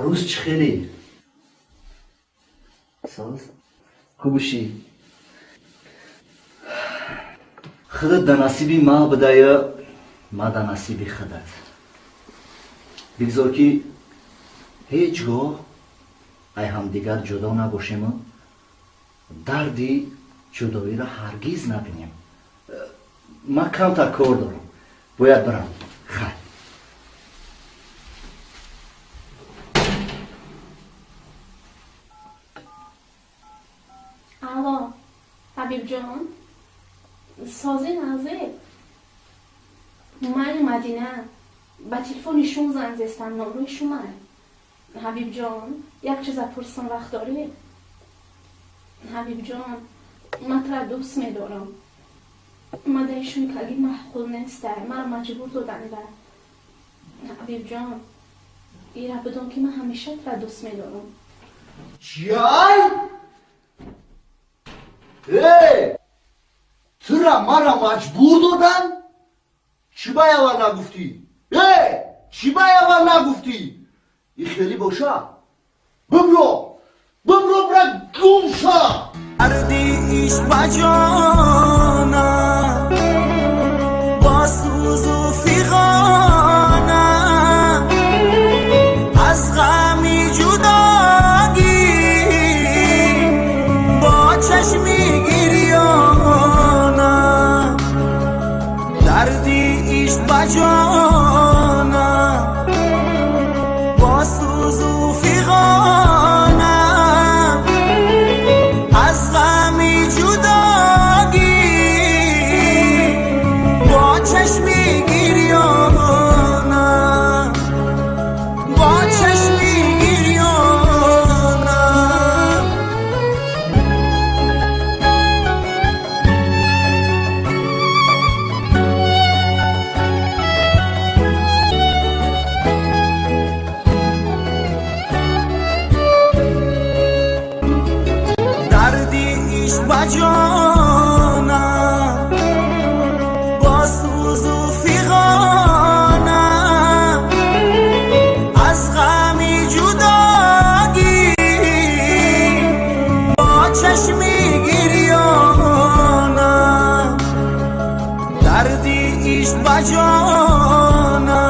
روز چی خیلی ساز خوبشی خودت در نصیبی ما بده یا ما در نصیبی خودت بگذار که هیچگاه ای هم دیگر جدا نباشیم دردی جدایی را هرگیز نبینیم من کمتر کار دارم باید برم خیر الو حبیب جان سازی نازه من مدینه با تلفنشون زنگ زدم نمره شما حبیب جان یک چیز پرسان وقت داری حبیب جان من تو را دوست می‌دارم من دایشون کلی محقول نیسته من مجبور دادن به حبیب جان ایره بدون که من همیشه تو را دوست می‌دارم چیای؟ تو را مرا مجبور دادن؟ چی باید اول نگفتی؟ چی باید اول نگفتی؟ این خیلی باشه بمرو برا گم شو اردیش بجانا با سوز و فیغانا از غمی جداگی با چشمی گریانا دردیش بجانا با سوز و فیغانا از غمی جداگی با چشمی گریانا با چشمی گریانا دردیش بجانا با سوز و فیغانا از غمی جداگی با چشمی گریانا دردیش بجانا